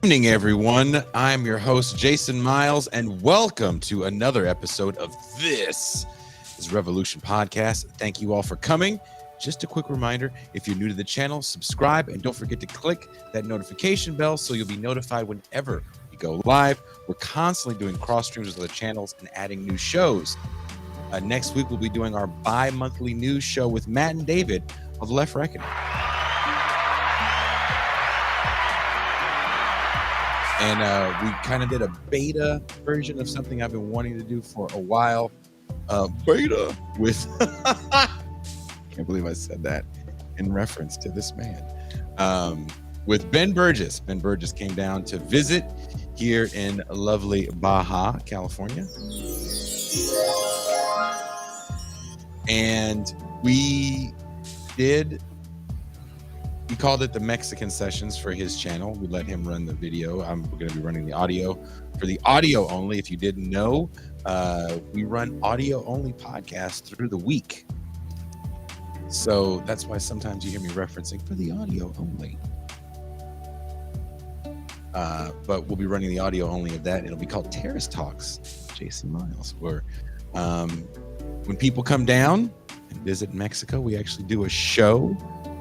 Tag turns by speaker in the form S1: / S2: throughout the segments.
S1: Good evening, everyone. I'm your host, Jason Miles, and welcome to another episode of This is Revolution Podcast. Thank you all for coming. Just a quick reminder, if you're new to the channel, subscribe, and don't forget to click that notification bell so you'll be notified whenever we go live. We're constantly doing cross streams with other channels and adding new shows. Next week, we'll be doing our bi-monthly news show with Matt and David of Left Reckoning. And we kind of did a beta version of something I've been wanting to do for a while. Beta with, can't believe I said that in reference to this man. With Ben Burgess. Ben Burgess came down to visit here in lovely Baja, California. And we called it the Mexican Sessions for his channel. We let him run the video. We're going to be running the audio for the audio only. If you didn't know, we run audio only podcasts through the week. So that's why sometimes you hear me referencing for the audio only. But we'll be running the audio only of that. It'll be called Terrace Talks, Jason Miles, where when people come down and visit Mexico, we actually do a show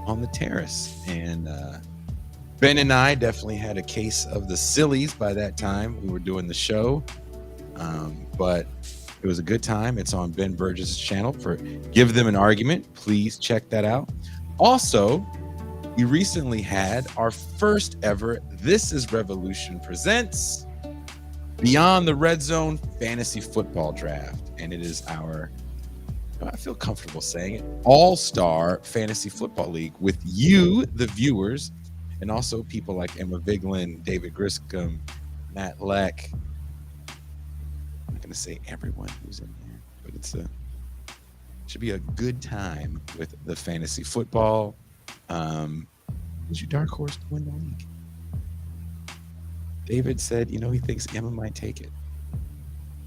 S1: on the terrace. And Ben and I definitely had a case of the sillies by that time we were doing the show, but it was a good time. It's on Ben Burgess' channel for Give Them an Argument. Please check that out. Also, we recently had our first ever This is Revolution presents Beyond the Red Zone Fantasy Football Draft, and it is our, I feel comfortable saying it, all-star fantasy football league with you, the viewers, and also people like Emma Viglin, David Griscom, Matt Leck. I'm not going to say everyone who's in there, but it should be a good time with the fantasy football. Who's your dark horse to win the league? David said, he thinks Emma might take it.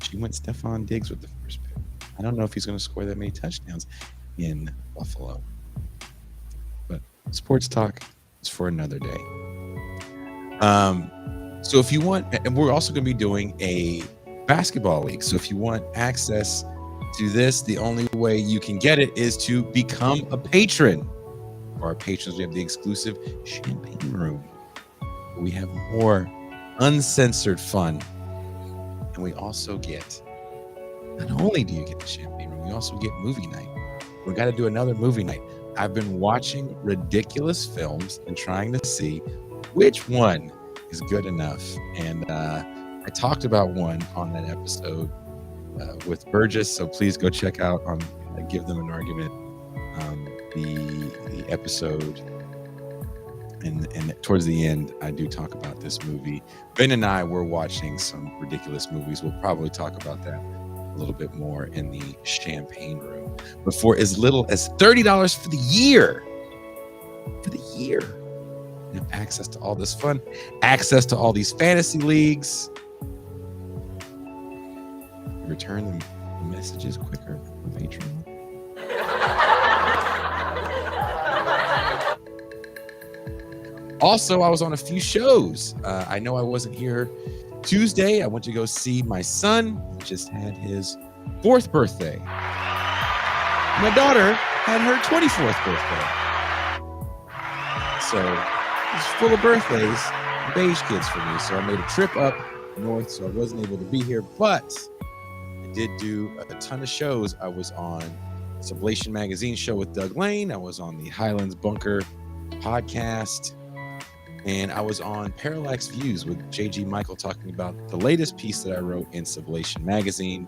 S1: She went Stephon Diggs with the first pick. I don't know if he's going to score that many touchdowns in Buffalo. But sports talk is for another day. So if you want, and we're also going to be doing a basketball league. So if you want access to this, the only way you can get it is to become a patron. For our patrons, we have the exclusive champagne room. We have more uncensored fun. And we also get, not only do you get the champagne room, you also get movie night. We got to do another movie night. I've been watching ridiculous films and trying to see which one is good enough. And I talked about one on that episode with Burgess. So please go check out on Give Them an Argument, the episode. And towards the end, I do talk about this movie. Ben and I were watching some ridiculous movies. We'll probably talk about that a little bit more in the champagne room. But for as little as $30 for the year, you have access to all this fun, access to all these fantasy leagues. Return the messages quicker on Patreon. Also, I was on a few shows. I know I wasn't here Tuesday. I went to go see my son. He just had his 4th birthday. My daughter had her 24th birthday. So it's full of birthdays, beige kids for me. So I made a trip up north, so I wasn't able to be here. But I did do a ton of shows. I was on Sublation Magazine show with Doug Lane. I was on the Highlands Bunker podcast. And I was on Parallax Views with JG Michael talking about the latest piece that I wrote in Sublation Magazine.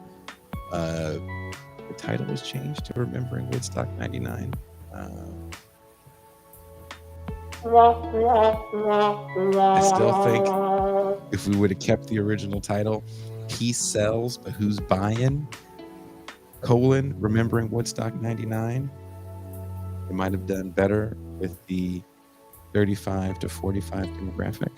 S1: The title was changed to Remembering Woodstock 99. I still think if we would have kept the original title, Peace Sells, but Who's Buying? Remembering Woodstock 99. It might have done better with the 35 to 45 demographic.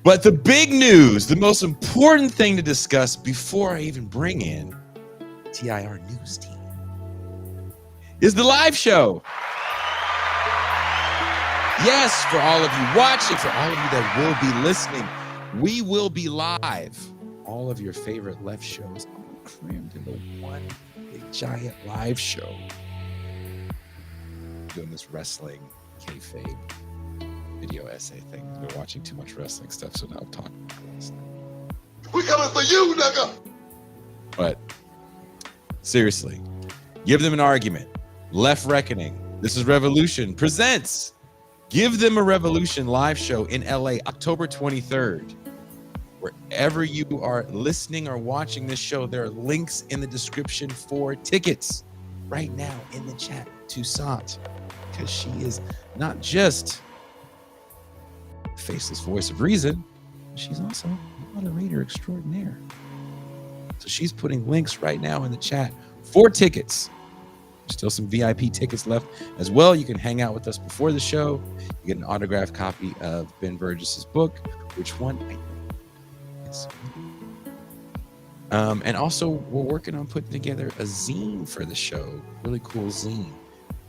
S1: But the big news, the most important thing to discuss before I even bring in TIR News Team, is the live show. Yes, for all of you watching, for all of you that will be listening, we will be live. All of your favorite left shows all crammed into one big giant live show. Doing this wrestling kayfabe video essay thing. I've been watching too much wrestling stuff, so now I'm talking about wrestling.
S2: We coming for you, nigga.
S1: But seriously, give them an argument. Left Reckoning. This is Revolution presents Give Them a Revolution live show in LA, October 23rd. Wherever you are listening or watching this show, there are links in the description for tickets right now in the chat to Sat, because she is not just the faceless voice of reason, she's also a moderator extraordinaire. So she's putting links right now in the chat for tickets. There's still some VIP tickets left as well. You can hang out with us before the show. You get an autographed copy of Ben Burgess's book. Which one? And also, we're working on putting together a zine for the show. Really cool zine.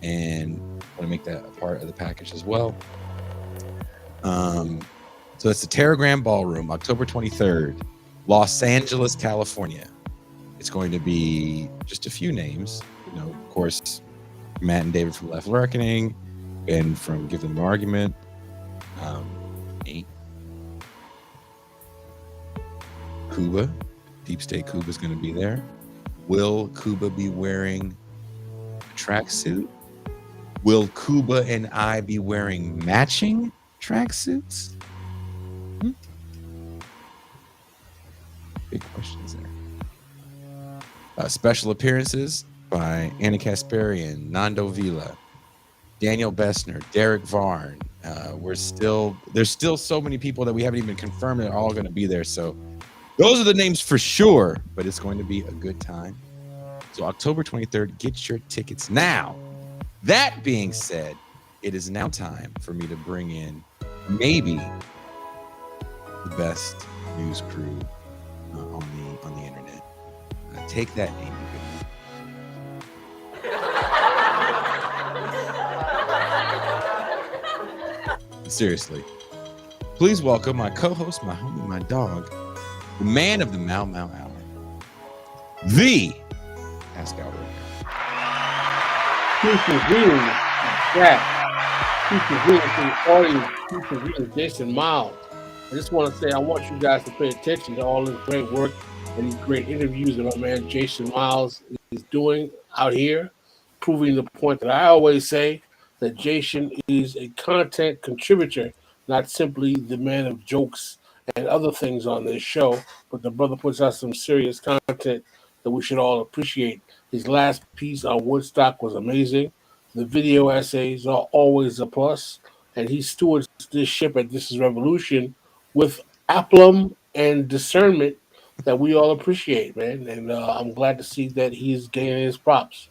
S1: And I want to make that a part of the package as well. So it's the Teragram Ballroom, October 23rd, Los Angeles, California. It's going to be just a few names. You know, of course, Matt and David from Left Reckoning, Ben from Give Them an Argument, Kuba, Deep State Kuba's going to be there. Will Kuba be wearing a tracksuit? Will Kuba and I be wearing matching tracksuits? Big questions there. Special appearances by Anna Kasparian, Nando Vila, Daniel Bessner, Derek Varn. There's still so many people that we haven't even confirmed that are all going to be there. So those are the names for sure, but it's going to be a good time. So October 23rd, get your tickets now. That being said, it is now time for me to bring in maybe the best news crew on the internet. Take that name. Seriously, please welcome my co-host, my homie, my dog, the man of the Mau Mau Hour, the Pascal.
S3: Future Views, Jack. Future Views to the audience. Future Views, Jason Miles. I just want to say I want you guys to pay attention to all this great work and these great interviews that my man Jason Miles is doing out here, proving the point that I always say, that Jason is a content contributor, not simply the man of jokes and other things on this show, but the brother puts out some serious content that we should all appreciate. His last piece on Woodstock was amazing. The video essays are always a plus, and he stewards this ship at This is Revolution with aplomb and discernment that we all appreciate, man. And I'm glad to see that he's gaining his props.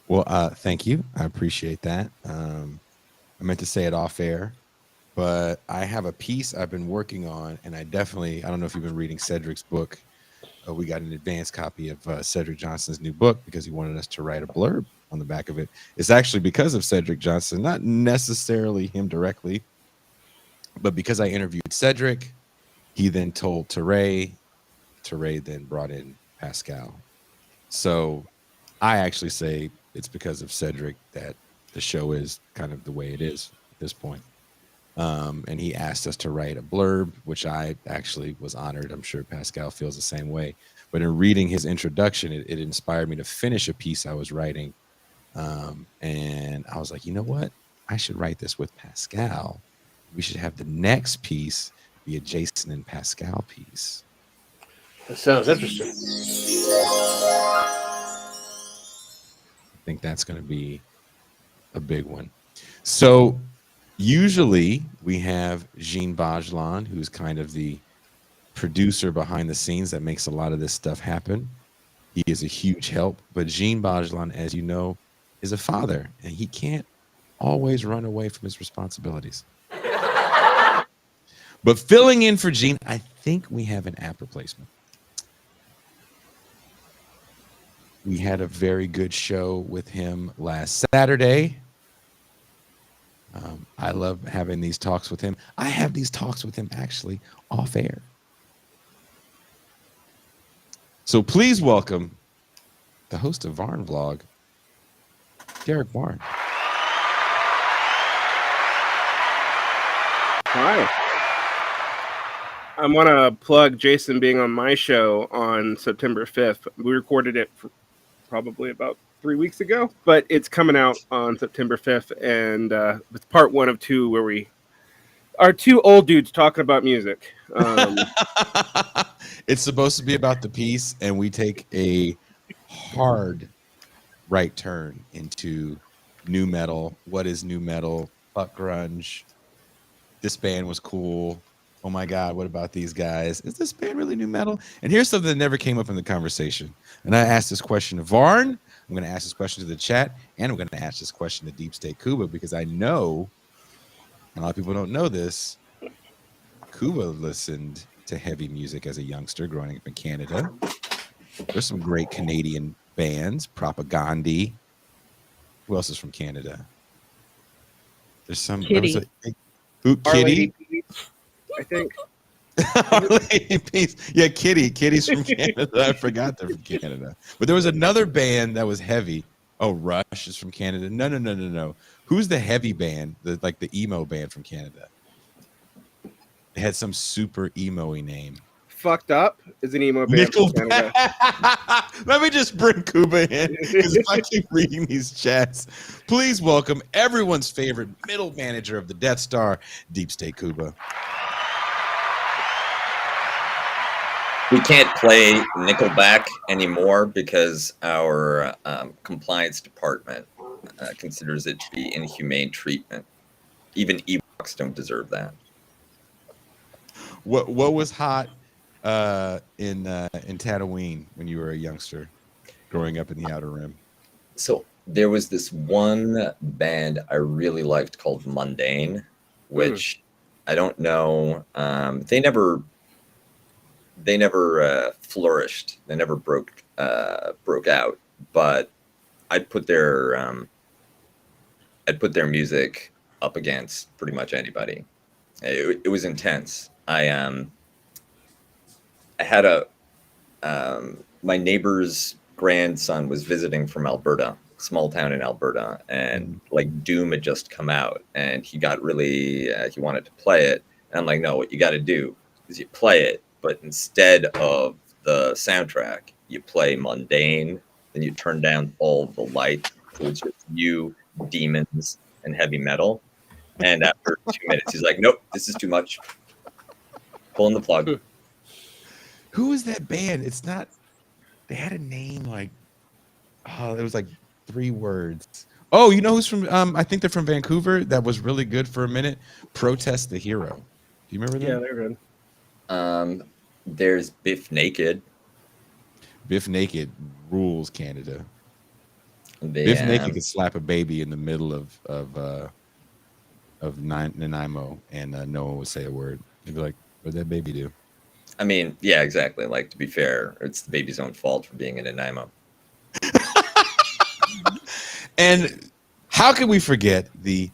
S1: Well, thank you. I appreciate that. I meant to say it off air, but I have a piece I've been working on, and I don't know if you've been reading Cedric's book. We got an advanced copy of Cedric Johnson's new book because he wanted us to write a blurb on the back of it. It's actually because of Cedric Johnson, not necessarily him directly, but because I interviewed Cedric, he then told TIR. TIR then brought in Pascal. So I actually say it's because of Cedric that the show is kind of the way it is at this point. And he asked us to write a blurb, which I actually was honored. I'm sure Pascal feels the same way. But in reading his introduction, it inspired me to finish a piece I was writing. And I was like, you know what? I should write this with Pascal. We should have the next piece be a Jason and Pascal piece.
S3: That sounds interesting.
S1: I think that's going to be a big one. So usually we have Jean Bajlan, who's kind of the producer behind the scenes that makes a lot of this stuff happen. He is a huge help, but Jean Bajlan, as you know, is a father, and he can't always run away from his responsibilities. But filling in for Jean, I think we have an app replacement. We had a very good show with him last Saturday. I love having these talks with him. I have these talks with him actually off air. So please welcome the host of Varn Vlog, Derek Varn.
S4: Hi. I want to plug Jason being on my show on September 5th. We recorded it for probably about 3 weeks ago, but it's coming out on September 5th, and it's part 1 of 2 where we are 2 old dudes talking about music.
S1: It's supposed to be about the piece, and we take a hard right turn into new metal. What is new metal? Fuck grunge. This band was cool. Oh my God, what about these guys? Is this band really new metal? And here's something that never came up in the conversation. And I asked this question to Varn. I'm going to ask this question to the chat. And I'm going to ask this question to Deep State Cuba, because I know a lot of people don't know this. Cuba listened to heavy music as a youngster growing up in Canada. There's some great Canadian bands. Propaganda. Who else is from Canada? There's some.
S5: Kitty.
S1: Who? Kitty?
S4: I think.
S1: Our Lady Peace. Yeah, Kitty. Kitty's from Canada. I forgot they're from Canada. But there was another band that was heavy. Oh, Rush is from Canada. No. Who's the heavy band? Like the emo band from Canada? They had some super emo-y name.
S4: Fucked Up is an emo band from Canada.
S1: Let me just bring Cuba in, because if I keep reading these chats, please welcome everyone's favorite middle manager of the Death Star, Deep State Cuba.
S6: We can't play Nickelback anymore because our compliance department considers it to be inhumane treatment. Even Ewoks don't deserve that.
S1: What was hot in Tatooine when you were a youngster, growing up in the Outer Rim?
S6: So there was this one band I really liked called Mundane, which I don't know. They never flourished. They never broke out. But I'd put their music up against pretty much anybody. It was intense. I had my neighbor's grandson was visiting from Alberta, small town in Alberta, and like Doom had just come out, and he got really he wanted to play it, and I'm like, no, what you got to do is you play it, but instead of the soundtrack, you play Mundane, then you turn down all the lights, so it's just you, demons, and heavy metal. And after 2 minutes, he's like, nope, this is too much. Pulling the plug.
S1: Who is that band? It's not. They had a name like. Oh, it was like 3 words. Oh, you know who's from? I think they're from Vancouver. That was really good for a minute. Protest the Hero. Do you remember that?
S4: Yeah, they're good.
S6: There's Biff Naked.
S1: Biff Naked rules Canada. Biff Naked could slap a baby in the middle of Nanaimo, and no one would say a word. They'd be like, "What'd that baby do?"
S6: I mean, yeah, exactly. Like, to be fair, it's the baby's own fault for being in Nanaimo.
S1: And how can we forget the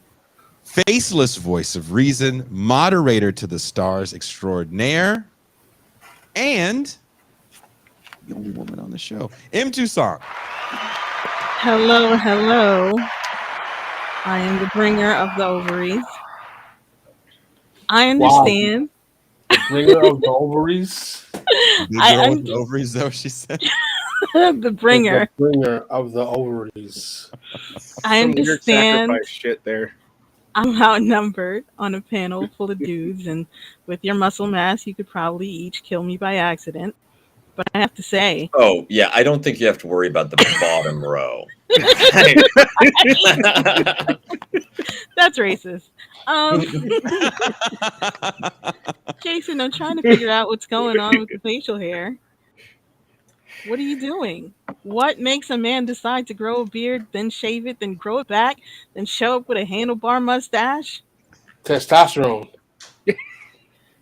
S1: faceless voice of reason, moderator to the stars extraordinaire, and the only woman on the show, M. Tucson.
S5: Hello. I am the bringer of the ovaries. I understand.
S3: Wow. The bringer of the ovaries.
S1: The ovaries, though, she said.
S5: The bringer.
S3: The bringer of the ovaries.
S5: I
S4: Some weird
S5: understand.
S4: sacrifice shit there.
S5: I'm outnumbered on a panel full of dudes, and with your muscle mass, you could probably each kill me by accident. But I have to say,
S6: Oh, yeah, I don't think you have to worry about the bottom row.
S5: that's racist. Jason, I'm trying to figure out what's going on with the facial hair. What are you doing? What makes a man decide to grow a beard, then shave it, then grow it back, then show up with a handlebar mustache?
S3: Testosterone.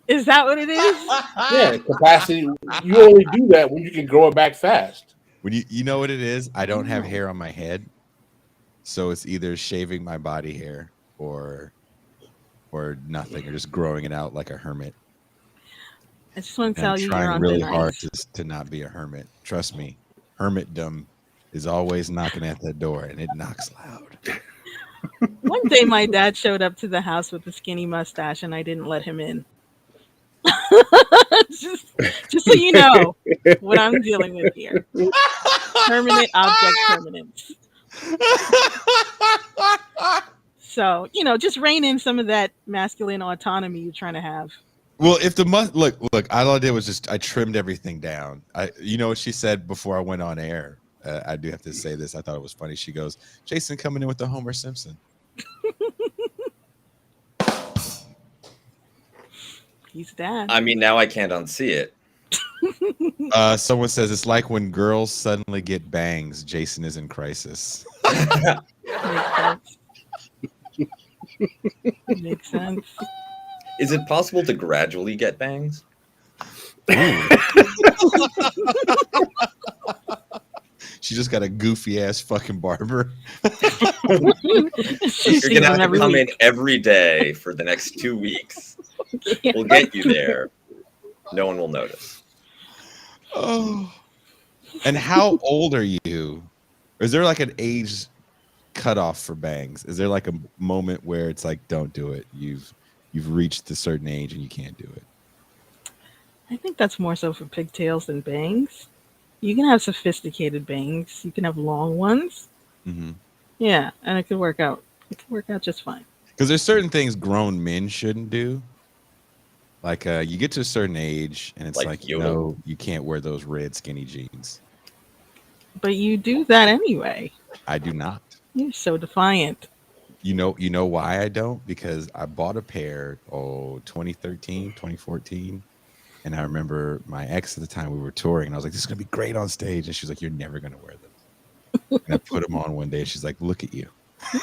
S5: Is that what it is?
S3: Yeah, capacity. You only do that when you can grow it back fast.
S1: When you know what it is? I don't have hair on my head, so it's either shaving my body hair or or nothing, or just growing it out like a hermit.
S5: I just want to
S1: And I'm
S5: tell you, you're
S1: trying
S5: on
S1: really
S5: thin
S1: hard
S5: ice.
S1: to not be a hermit. Trust me, hermitdom is always knocking at that door, and it knocks loud.
S5: One day, my dad showed up to the house with a skinny mustache, and I didn't let him in. just so you know what I'm dealing with here. Permanent object permanence. So, just rein in some of that masculine autonomy you're trying to have.
S1: Well, if the look, all I did was just I trimmed everything down. You know what she said before I went on air. I do have to say this. I thought it was funny. She goes, "Jason coming in with the Homer Simpson."
S5: He's dad.
S6: I mean, now I can't unsee it.
S1: Someone says it's like when girls suddenly get bangs. Jason is in crisis.
S5: Makes sense. Makes sense.
S6: Is it possible to gradually get bangs?
S1: She just got a goofy ass fucking barber.
S6: You're gonna have to come in every day for the next 2 weeks.
S5: Yeah.
S6: We'll get you there. No one will notice.
S1: Oh. And how old are you? Is there like an age cutoff for bangs? Is there like a moment where it's like, don't do it? You've reached a certain age and you can't do it.
S5: I think that's more so for pigtails than bangs. You can have sophisticated bangs. You can have long ones.
S1: Mm-hmm.
S5: Yeah, and it could work out. It could work out just fine.
S1: Because there's certain things grown men shouldn't do. Like you get to a certain age and it's like you can't wear those red skinny jeans.
S5: But you do that anyway.
S1: I do not.
S5: You're so defiant.
S1: You know why I don't? Because I bought a pair 2013, 2014. And I remember my ex at the time, we were touring, and I was like, this is going to be great on stage. And she's like, you're never going to wear them. And I put them on one day, and she's like, look at you.
S5: You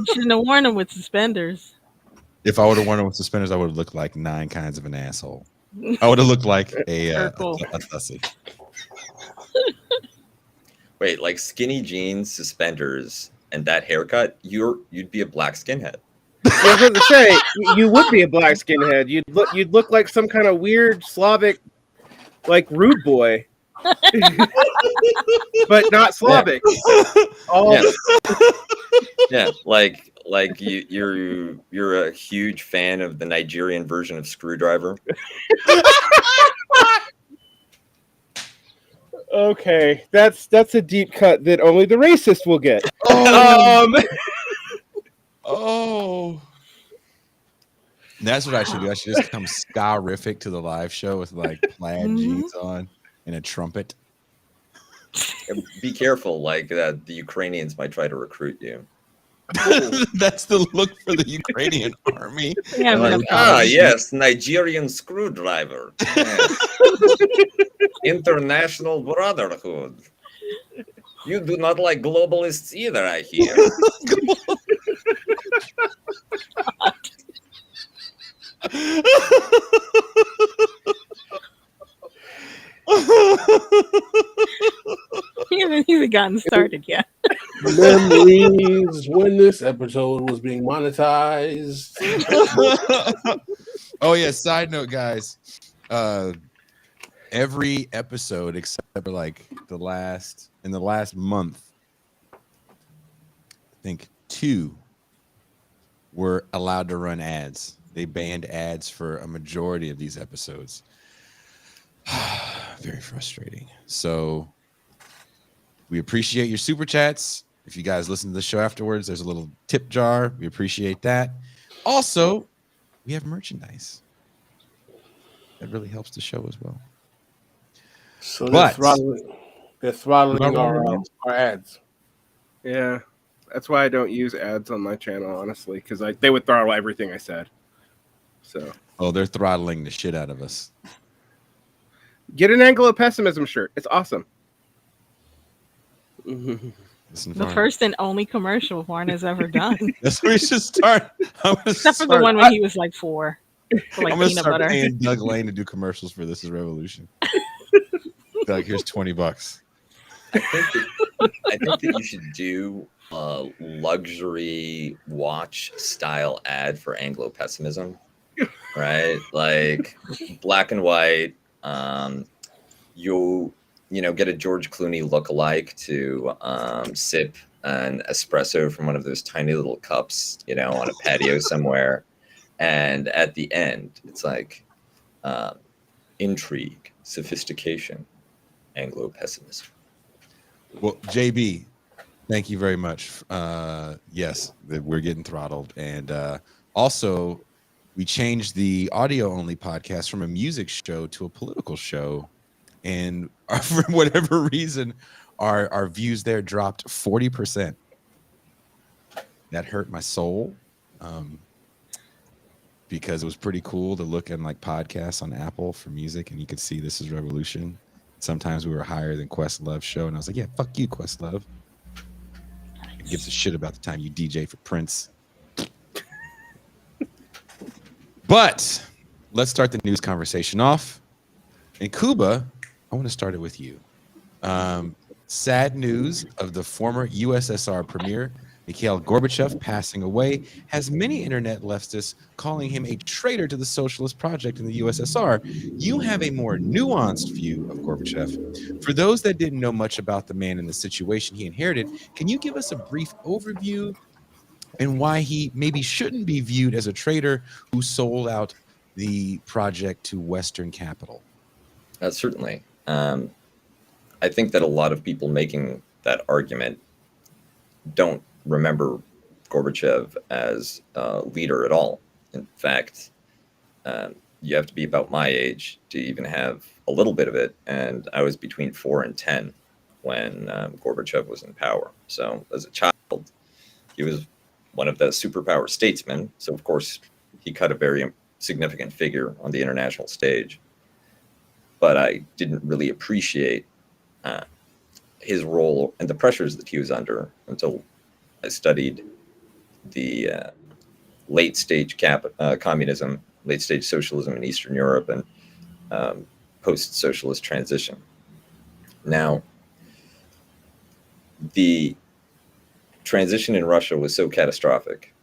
S5: shouldn't have worn them with suspenders.
S1: If I would have worn them with suspenders, I would have looked like 9 kinds of an asshole. I would have looked like a hussy.
S6: Wait, like skinny jeans, suspenders, and that haircut, you'd be a black skinhead.
S4: I was going to say, you would be a black skinhead. You'd look like some kind of weird Slavic, like rude boy, but not Slavic.
S6: Yeah, like you're a huge fan of the Nigerian version of Screwdriver.
S4: Okay, that's a deep cut that only the racist will get.
S1: Oh. That's what I should do. I should just come scarific to the live show with like plaid jeans on and a trumpet.
S6: Be careful, like the Ukrainians might try to recruit you.
S1: That's the look for the Ukrainian army.
S5: Yeah,
S6: like, yes, Nigerian Screwdriver. Yes. International Brotherhood. You do not like globalists either, I hear.
S5: He hasn't even gotten started yet.
S3: Memories when this episode was being monetized.
S1: Oh yeah, side note, guys. Every episode except for like in the last month, I think 2 were allowed to run ads. They banned ads for a majority of these episodes. Very frustrating. So we appreciate your super chats. If you guys listen to the show afterwards, there's a little tip jar. We appreciate that. Also, we have merchandise. That really helps the show as well.
S3: So they're throttling our ads.
S4: Yeah, that's why I don't use ads on my channel, honestly, because they would throttle everything I said. So.
S1: Oh, they're throttling the shit out of us.
S4: Get an Angle of Pessimism shirt. It's awesome.
S5: The first and only commercial Warren has ever done.
S1: That's where we should start.
S5: Except for the one when he was like 4. For like
S1: I'm gonna
S5: peanut
S1: start
S5: butter.
S1: paying Doug Lane to do commercials for This Is Revolution. Doug, here's $20.
S6: I think that you should do a luxury watch style ad for Anglo pessimism, right? Like black and white. You get a George Clooney lookalike to sip an espresso from one of those tiny little cups, on a patio somewhere. And at the end, it's like intrigue, sophistication, Anglo pessimism.
S1: Well, JB, thank you very much. Yes, we're getting throttled. And also, we changed the audio only podcast from a music show to a political show. And for whatever reason, our views there dropped 40%. That hurt my soul. Because it was pretty cool to look at like podcasts on Apple for music, and you could see This Is Revolution. Sometimes we were higher than Questlove show, and I was like, yeah, fuck you, Questlove. Who gives a shit about the time you DJ for Prince? But let's start the news conversation off. In Cuba, I want to start it with you. Sad news of the former USSR premier, Mikhail Gorbachev, passing away has many internet leftists calling him a traitor to the socialist project in the USSR. You have a more nuanced view of Gorbachev. For those that didn't know much about the man and the situation he inherited, can you give us a brief overview and why he maybe shouldn't be viewed as a traitor who sold out the project to Western capital?
S6: Certainly. I think that a lot of people making that argument don't remember Gorbachev as a leader at all. In fact, you have to be about my age to even have a little bit of it. And I was between 4 and 10 when Gorbachev was in power. So as a child, he was one of the superpower statesmen. So, of course, he cut a very significant figure on the international stage. But I didn't really appreciate his role and the pressures that he was under until I studied the late stage communism, late stage socialism in Eastern Europe, and post-socialist transition. Now, the transition in Russia was so catastrophic,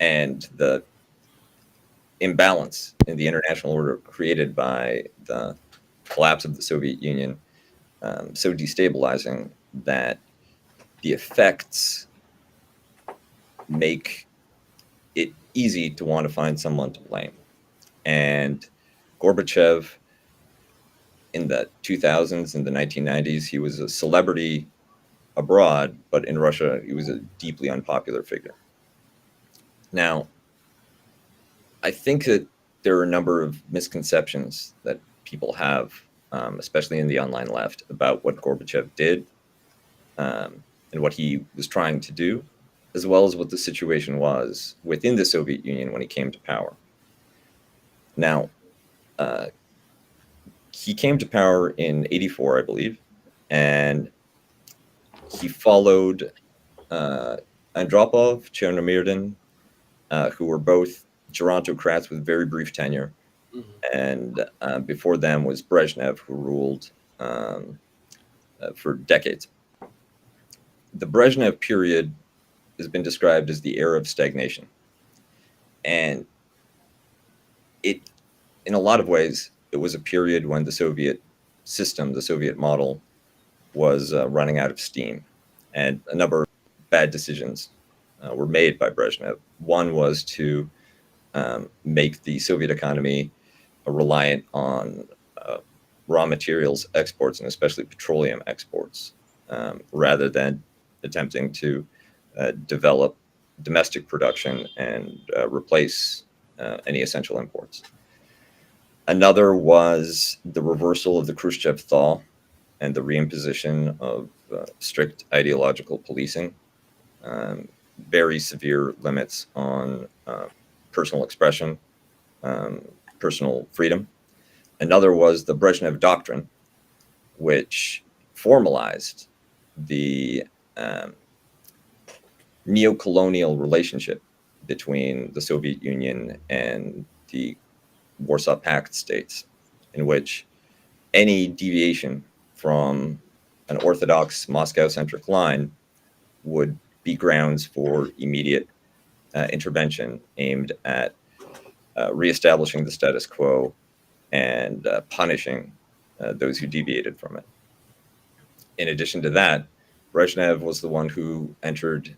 S6: and the imbalance in the international order created by the collapse of the Soviet Union so destabilizing that the effects make it easy to want to find someone to blame. And Gorbachev, in the 2000s and the 1990s, he was a celebrity abroad, but in Russia, he was a deeply unpopular figure. Now, I think that there are a number of misconceptions that people have, especially in the online left, about what Gorbachev did and what he was trying to do, as well as what the situation was within the Soviet Union when he came to power. Now, he came to power in '84, I believe, and he followed Andropov, Chernomyrdin, who were both gerontocrats with very brief tenure. And before them was Brezhnev, who ruled for decades. The Brezhnev period has been described as the era of stagnation. And in a lot of ways, it was a period when the Soviet system, the Soviet model, was running out of steam. And a number of bad decisions were made by Brezhnev. One was to make the Soviet economy reliant on raw materials exports, and especially petroleum exports, rather than attempting to develop domestic production and replace any essential imports. Another was the reversal of the Khrushchev thaw and the reimposition of strict ideological policing, very severe limits on personal expression, personal freedom. Another was the Brezhnev Doctrine, which formalized the neo-colonial relationship between the Soviet Union and the Warsaw Pact states, in which any deviation from an orthodox Moscow-centric line would be grounds for immediate intervention aimed at reestablishing the status quo and punishing those who deviated from it. In addition to that, Brezhnev was the one who entered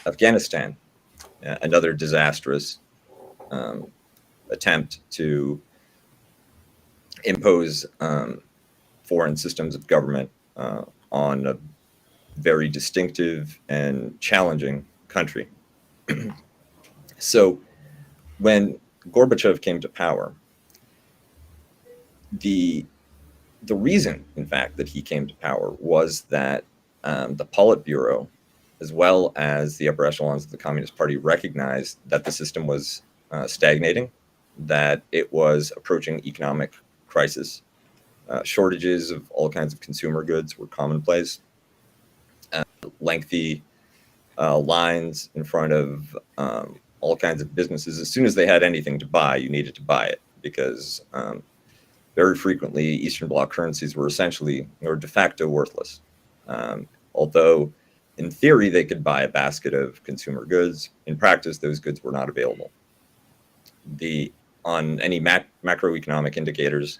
S6: Afghanistan, another disastrous attempt to impose foreign systems of government on a very distinctive and challenging country. So when Gorbachev came to power, the reason, in fact, that he came to power was that the Politburo, as well as the upper echelons of the Communist Party, recognized that the system was stagnating, that it was approaching economic crisis. Shortages of all kinds of consumer goods were commonplace. Lengthy lines in front of all kinds of businesses. As soon as they had anything to buy, you needed to buy it, because very frequently Eastern Bloc currencies were essentially or de facto worthless. Although in theory they could buy a basket of consumer goods, in practice those goods were not available. On any macroeconomic indicators,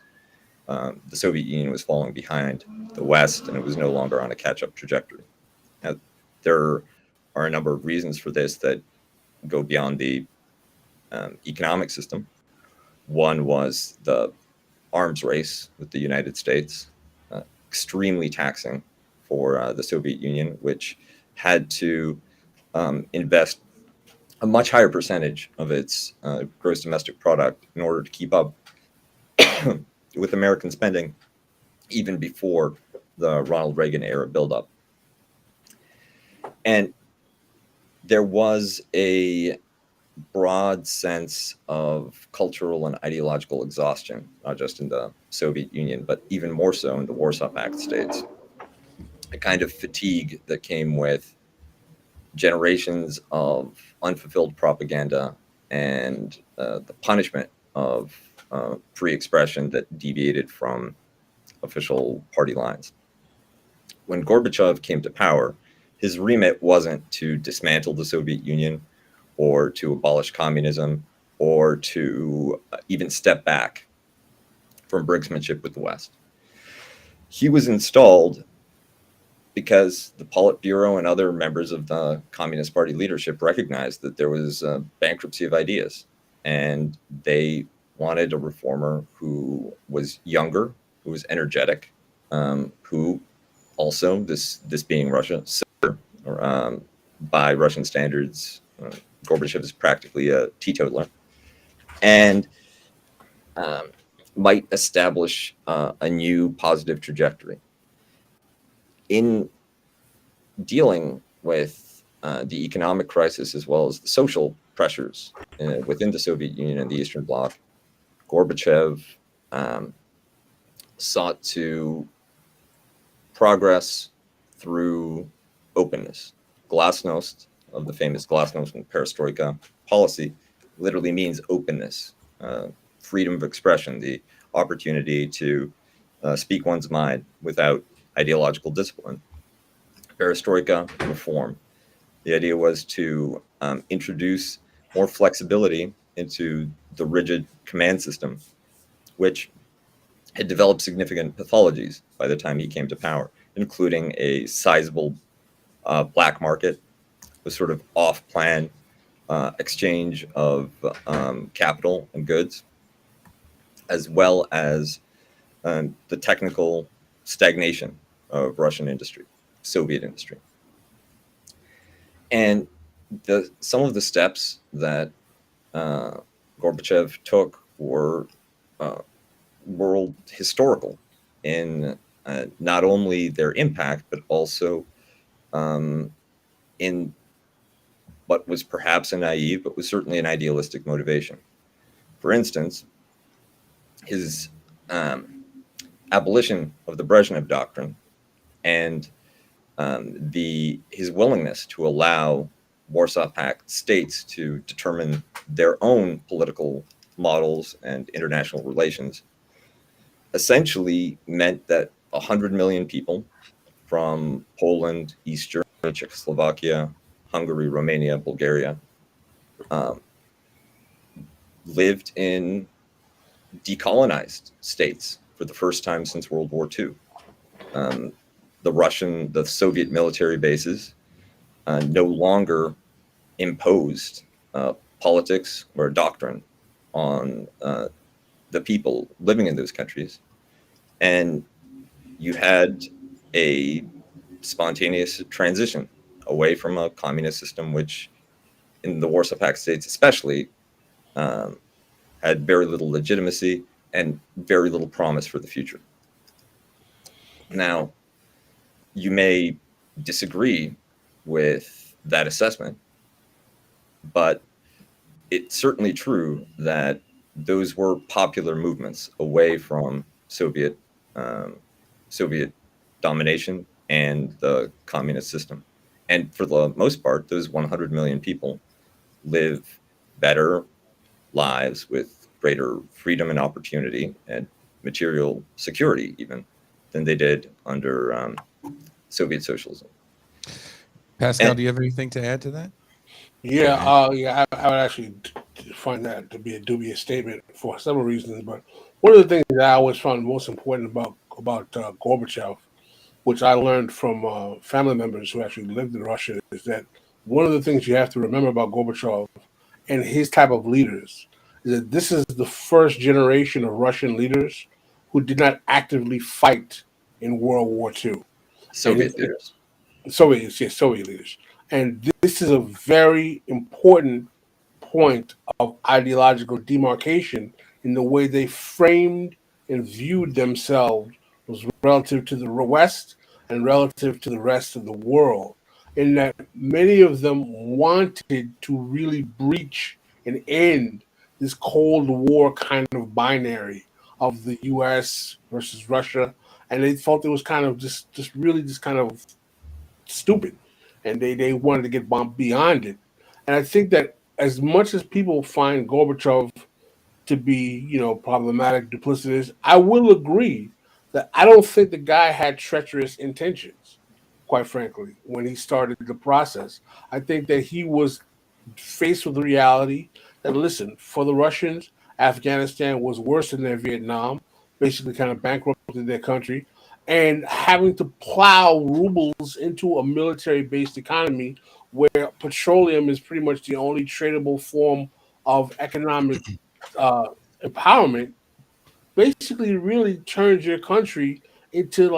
S6: the Soviet Union was falling behind the West, and it was no longer on a catch-up trajectory. Now, there are a number of reasons for this that go beyond the economic system. One was the arms race with the United States, extremely taxing for the Soviet Union, which had to invest a much higher percentage of its gross domestic product in order to keep up with American spending, even before the Ronald Reagan era buildup. And there was a broad sense of cultural and ideological exhaustion, not just in the Soviet Union, but even more so in the Warsaw Pact states. A kind of fatigue that came with generations of unfulfilled propaganda and the punishment of free expression that deviated from official party lines. When Gorbachev came to power, his remit wasn't to dismantle the Soviet Union or to abolish communism or to even step back from brinksmanship with the West. He was installed because the Politburo and other members of the Communist Party leadership recognized that there was a bankruptcy of ideas, and they wanted a reformer who was younger, who was energetic, who also, this being Russia, by Russian standards, Gorbachev is practically a teetotaler, and might establish a new positive trajectory. In dealing with the economic crisis as well as the social pressures within the Soviet Union and the Eastern Bloc, Gorbachev sought to progress through openness. Glasnost, of the famous Glasnost and Perestroika policy, literally means openness, freedom of expression, the opportunity to speak one's mind without ideological discipline. Perestroika, reform. The idea was to introduce more flexibility into the rigid command system, which had developed significant pathologies by the time he came to power, including a sizable black market, a sort of off-plan exchange of capital and goods, as well as the technical stagnation of Russian industry, Soviet industry. And some of the steps that Gorbachev took were world historical in not only their impact, but also in what was perhaps a naive, but was certainly an idealistic motivation. For instance, his abolition of the Brezhnev Doctrine and his willingness to allow Warsaw Pact states to determine their own political models and international relations essentially meant that 100 million people from Poland, East Germany, Czechoslovakia, Hungary, Romania, Bulgaria, lived in decolonized states for the first time since World War II. The Soviet military bases no longer imposed politics or doctrine on the people living in those countries. And you had a spontaneous transition away from a communist system, which in the Warsaw Pact states especially had very little legitimacy and very little promise for the future. Now, you may disagree with that assessment, but it's certainly true that those were popular movements away from Soviet domination and the communist system. And for the most part, those 100 million people live better lives with greater freedom and opportunity and material security even than they did under Soviet socialism.
S1: Pascal, do you have anything to add to that?
S3: Yeah, I would actually find that to be a dubious statement for several reasons. But one of the things that I always found most important about Gorbachev, which I learned from family members who actually lived in Russia, is that one of the things you have to remember about Gorbachev and his type of leaders is that this is the first generation of Russian leaders who did not actively fight in World War II.
S6: Soviet leaders.
S3: Soviet leaders. And this is a very important point of ideological demarcation in the way they framed and viewed themselves was relative to the West and relative to the rest of the world, in that many of them wanted to really breach and end this Cold War kind of binary of the U.S. versus Russia, and they felt it was kind of just really kind of stupid, and they wanted to get beyond it. And I think that as much as people find Gorbachev to be, problematic, duplicitous, I will agree that I don't think the guy had treacherous intentions, quite frankly, when he started the process. I think that he was faced with the reality that, listen, for the Russians, Afghanistan was worse than their Vietnam, basically kind of bankrupted their country, and having to plow rubles into a military-based economy where petroleum is pretty much the only tradable form of economic empowerment, basically really turns your country into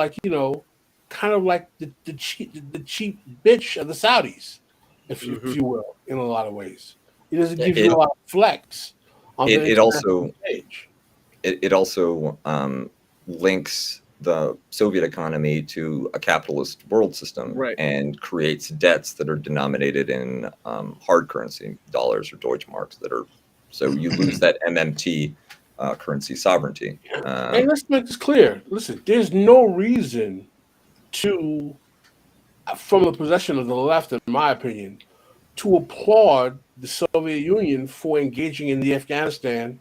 S3: kind of like the cheap bitch of the Saudis, if you will, in a lot of ways. It doesn't give you a lot of flex on the international stage.
S6: It also links the Soviet economy to a capitalist world system,
S4: right,
S6: and creates debts that are denominated in hard currency, dollars or Deutschmarks, so you lose that MMT currency sovereignty.
S3: And let's make this clear. Listen, there's no reason to, from the possession of the left, in my opinion, to applaud the Soviet Union for engaging in the Afghanistan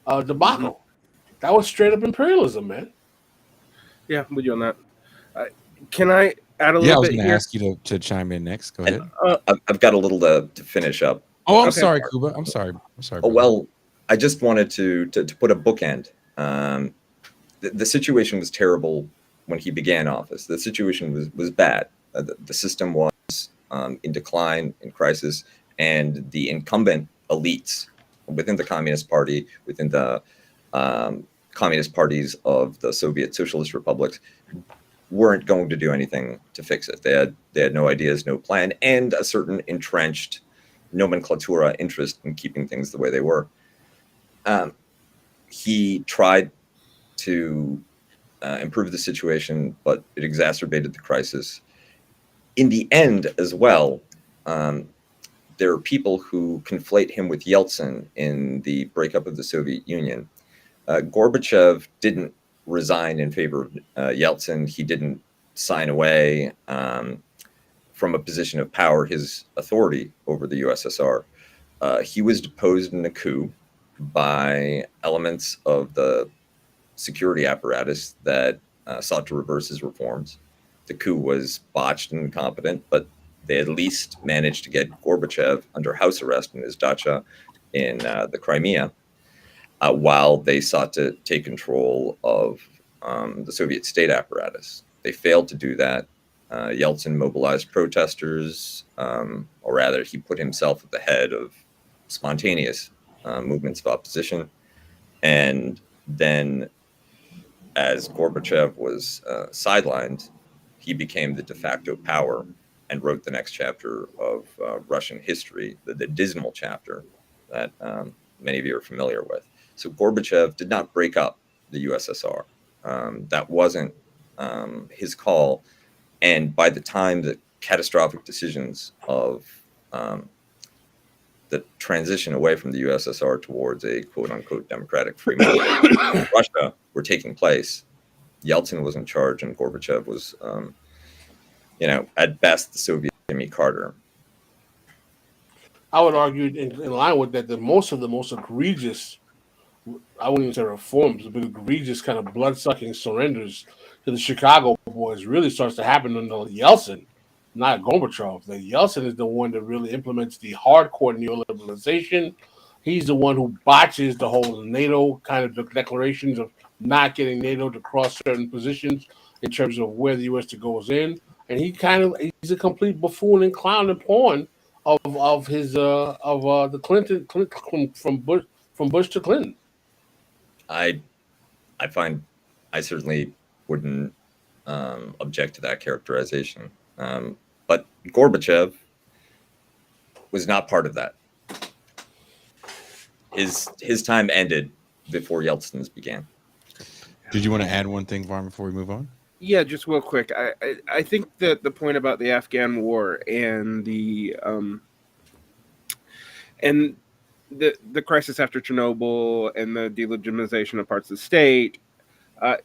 S3: debacle. Mm-hmm. That was straight up imperialism, man.
S4: Yeah, I'm with you on that. Can I add a little bit?
S1: Yeah, I was going to ask you to chime in next. Go ahead.
S6: I've got a little to finish up.
S1: Oh, I'm sorry, Kuba. I'm sorry.
S6: Oh, well, I just wanted to put a bookend. The situation was terrible when he began office. The situation was bad. The system was in decline, in crisis, and the incumbent elites within the Communist Party, within the communist parties of the Soviet Socialist Republics, weren't going to do anything to fix it. They had no ideas, no plan, and a certain entrenched nomenclatura interest in keeping things the way they were. He tried to improve the situation, but it exacerbated the crisis. In the end, as well, there are people who conflate him with Yeltsin in the breakup of the Soviet Union. Gorbachev didn't resign in favor of Yeltsin. He didn't sign away from a position of power his authority over the USSR. He was deposed in a coup by elements of the security apparatus that sought to reverse his reforms. The coup was botched and incompetent, but they at least managed to get Gorbachev under house arrest in his dacha in the Crimea, while they sought to take control of the Soviet state apparatus. They failed to do that. Yeltsin mobilized protesters, or rather, he put himself at the head of spontaneous movements of opposition. And then, as Gorbachev was sidelined, he became the de facto power and wrote the next chapter of Russian history, the dismal chapter that many of you are familiar with. So Gorbachev did not break up the USSR. That wasn't his call. And by the time the catastrophic decisions of the transition away from the USSR towards a quote-unquote democratic free market in Russia were taking place, Yeltsin was in charge and Gorbachev was, at best, the Soviet Jimmy Carter.
S3: I would argue in line with that, that most of the most egregious, I wouldn't even say reforms, but egregious kind of blood-sucking surrenders to the Chicago boys really starts to happen under Yeltsin, not Gorbachev. The Yeltsin is the one that really implements the hardcore neoliberalization. He's the one who botches the whole NATO kind of declarations of not getting NATO to cross certain positions in terms of where the U.S. goes in. And he's a complete buffoon and clown and pawn of his the Clinton from Bush to Clinton.
S6: I certainly wouldn't object to that characterization. But Gorbachev was not part of that. His time ended before Yeltsin's began.
S1: Did you want to add one thing, Varn, before we move on?
S4: Yeah, just real quick. I think that the point about the Afghan war and the crisis after Chernobyl and the delegitimization of parts of the state,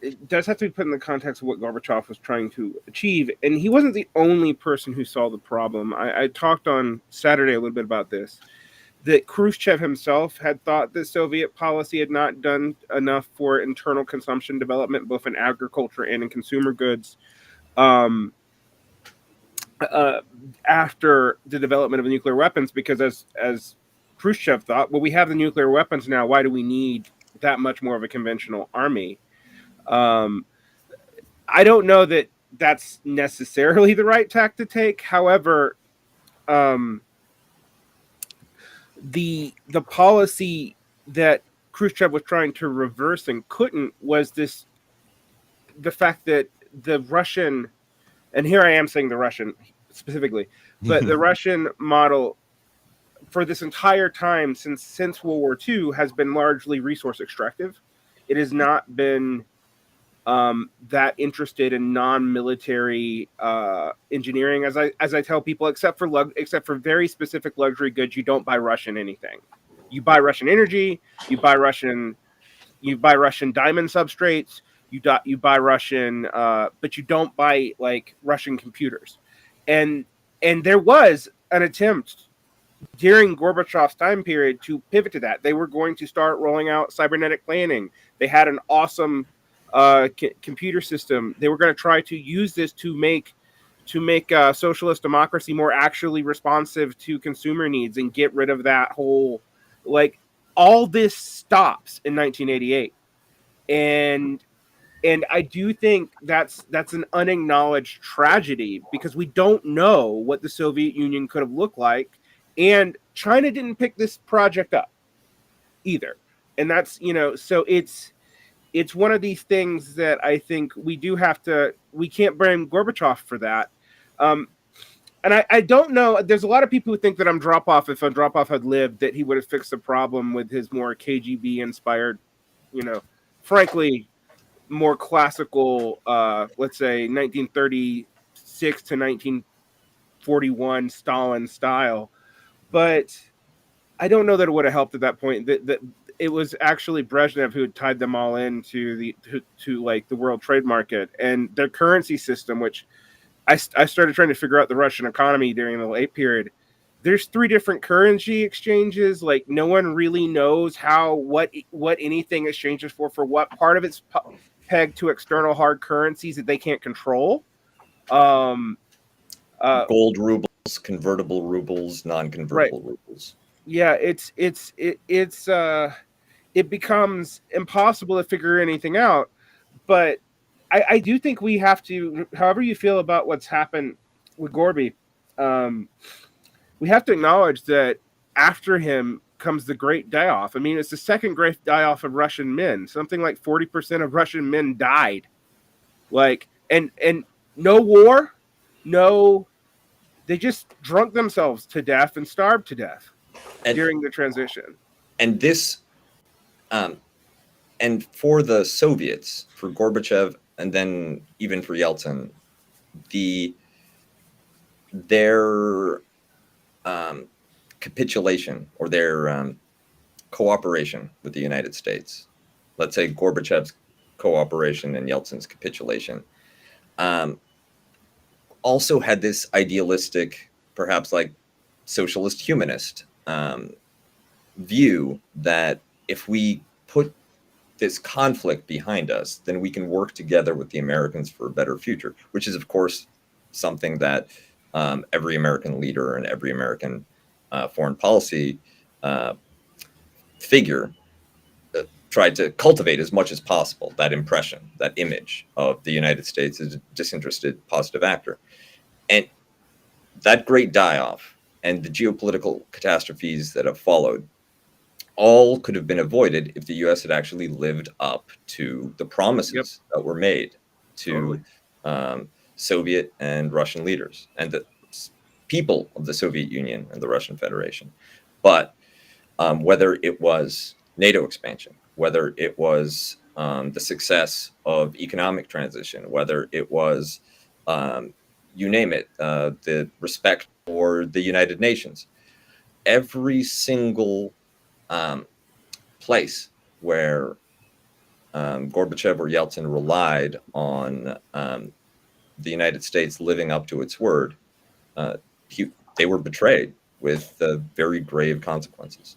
S4: it does have to be put in the context of what Gorbachev was trying to achieve. And he wasn't the only person who saw the problem. I talked on Saturday a little bit about this, that Khrushchev himself had thought that Soviet policy had not done enough for internal consumption development, both in agriculture and in consumer goods, after the development of the nuclear weapons, because as Khrushchev thought, well, we have the nuclear weapons now, why do we need that much more of a conventional army? I don't know that that's necessarily the right tack to take. However, the policy that Khrushchev was trying to reverse and couldn't was the fact that the Russian, and here I am saying the Russian specifically, but the Russian model for this entire time since World War II has been largely resource extractive. It has not been that interested in non-military engineering, as I tell people, except for very specific luxury goods. You don't buy Russian anything. You buy Russian energy. You buy Russian diamond substrates. You buy Russian, but you don't buy like Russian computers. And there was an attempt during Gorbachev's time period to pivot to that. They were going to start rolling out cybernetic planning. They had an awesome computer system. They were going to try to use this to make socialist democracy more actually responsive to consumer needs and get rid of that whole, like, all this stops in 1988. And I do think that's an unacknowledged tragedy, because we don't know what the Soviet Union could have looked like, and China didn't pick this project up either. And that's, so it's one of these things that I think we can't blame Gorbachev for that. And I don't know, there's a lot of people who think that if Andropov had lived, that he would have fixed the problem with his more KGB inspired, frankly, more classical, let's say 1936 to 1941 Stalin style. But I don't know that it would have helped at that point. That it was actually Brezhnev who had tied them all into the world trade market and their currency system, which I started trying to figure out the Russian economy during the late period. There's 3 different currency exchanges. Like, no one really knows what anything exchanges for what part of its pegged to external hard currencies that they can't control. Um,
S6: Gold rubles, convertible rubles, non-convertible rubles.
S4: Yeah, it becomes impossible to figure anything out. But I do think we have to, however you feel about what's happened with Gorby, we have to acknowledge that after him comes the great die-off. I mean, it's the second great die-off of Russian men. Something like 40% of Russian men died. Like, and no war, they just drunk themselves to death and starved to death during the transition.
S6: And this, and for the Soviets, for Gorbachev, and then even for Yeltsin, their capitulation or their cooperation with the United States, let's say Gorbachev's cooperation and Yeltsin's capitulation, also had this idealistic, perhaps like socialist humanist view that if we put this conflict behind us, then we can work together with the Americans for a better future, which is, of course, something that every American leader and every American foreign policy figure tried to cultivate as much as possible, that impression, that image of the United States as a disinterested, positive actor. And that great die-off and the geopolitical catastrophes that have followed all could have been avoided if the U.S. had actually lived up to the promises that were made to Soviet and Russian leaders and the people of the Soviet Union and the Russian Federation. But whether it was NATO expansion, whether it was the success of economic transition, whether it was, you name it, the respect for the United Nations, every single place where Gorbachev or Yeltsin relied on the United States living up to its word, they were betrayed with very grave consequences.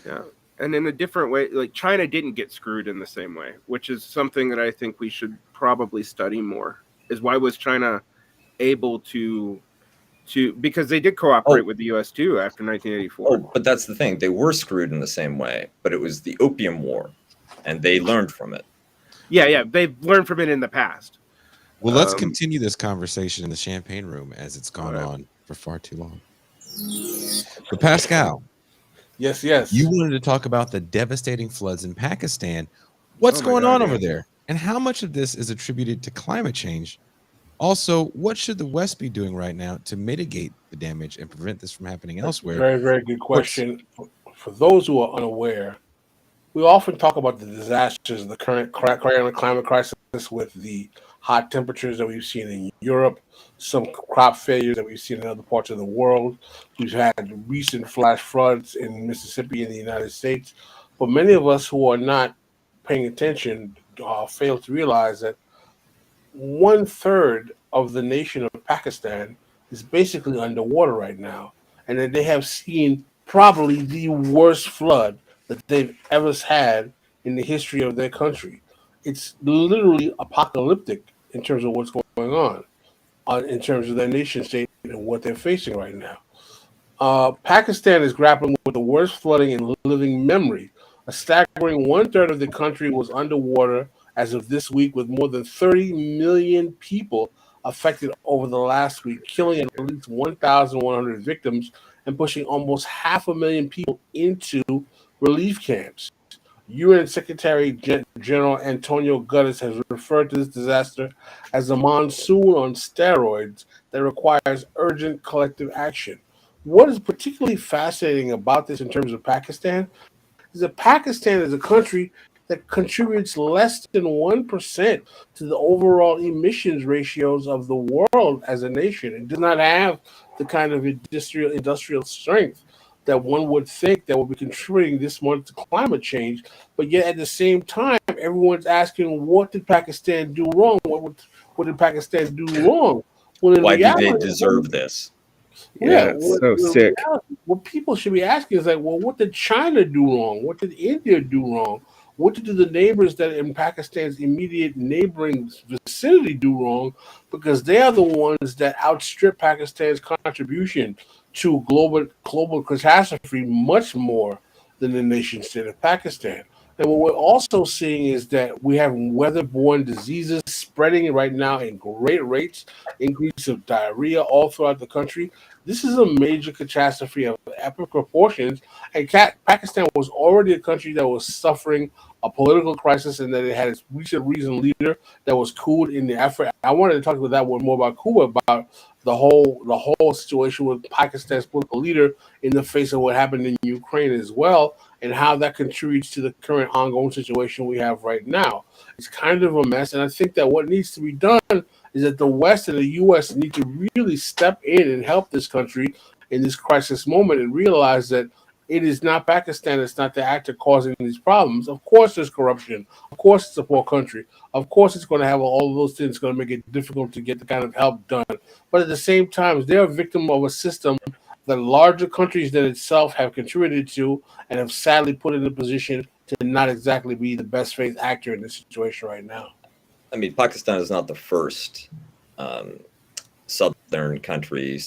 S4: Yeah. And in a different way, like China didn't get screwed in the same way, which is something that I think we should probably study more, is why was China able to because they did cooperate with the US too after 1984.
S6: Oh, but that's the thing. They were screwed in the same way, but it was the Opium War, and they learned from it.
S4: Yeah, they've learned from it in the past.
S1: Well, let's continue this conversation in the champagne room as it's gone on for far too long. But Pascal,
S3: Yes.
S1: you wanted to talk about the devastating floods in Pakistan. What's going on over there? And how much of this is attributed to climate change? Also, what should the West be doing right now to mitigate the damage and prevent this from happening elsewhere?
S3: Very, very good question. For those who are unaware, we often talk about the disasters of the current climate crisis with the hot temperatures that we've seen in Europe, some crop failures that we've seen in other parts of the world. We've had recent flash floods in Mississippi in the United States. But many of us who are not paying attention fail to realize that 1/3 of the nation of Pakistan is basically underwater right now, and that they have seen probably the worst flood that they've ever had in the history of their country. It's literally apocalyptic in terms of what's going on in terms of their nation state and what they're facing right now. Pakistan is grappling with the worst flooding in living memory. A staggering 1/3 of the country was underwater as of this week, with more than 30 million people affected over the last week, killing at least 1,100 victims and pushing almost 500,000 people into relief camps. UN Secretary General Antonio Guterres has referred to this disaster as a monsoon on steroids that requires urgent collective action. What is particularly fascinating about this in terms of Pakistan is that Pakistan is a country that contributes less than 1% to the overall emissions ratios of the world as a nation. It does not have the kind of industrial strength that one would think that would be contributing this much to climate change. But yet at the same time, everyone's asking, what did Pakistan do wrong? What did Pakistan do wrong?
S6: Well, why do they deserve this?
S4: Yeah, it's so sick.
S3: What people should be asking is like, well, what did China do wrong? What did India do wrong? What did the neighbors that in Pakistan's immediate neighboring vicinity do wrong? Because they are the ones that outstrip Pakistan's contribution to global catastrophe much more than the nation state of Pakistan. And what we're also seeing is that we have weather-borne diseases spreading right now in great rates, increase of diarrhea all throughout the country. This is a major catastrophe of epic proportions. And Pakistan was already a country that was suffering a political crisis, and that it had its recent leader that was cooled in the effort. I wanted to talk about that one more about Cuba, about the whole situation with Pakistan's political leader in the face of what happened in Ukraine as well, and how that contributes to the current ongoing situation we have right now. It's kind of a mess, and I think that what needs to be done is that the West and the U.S. need to really step in and help this country in this crisis moment and realize that it is not Pakistan, it's not the actor causing these problems. Of course there's corruption. Of course it's a poor country. Of course it's going to have all of those things going to make it difficult to get the kind of help done. But at the same time, they're a victim of a system that larger countries than itself have contributed to and have sadly put in a position to not exactly be the best faith actor in this situation right now.
S6: I mean, Pakistan is not the first southern country,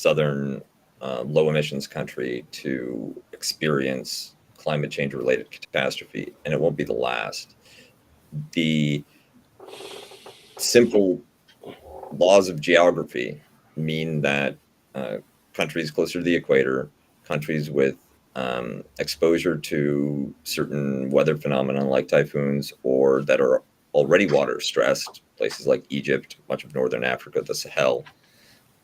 S6: low emissions country to experience climate change related catastrophe, and it won't be the last. The simple laws of geography mean that countries closer to the equator, countries with exposure to certain weather phenomena like typhoons, or that are already water stressed, places like Egypt, much of northern Africa, the Sahel,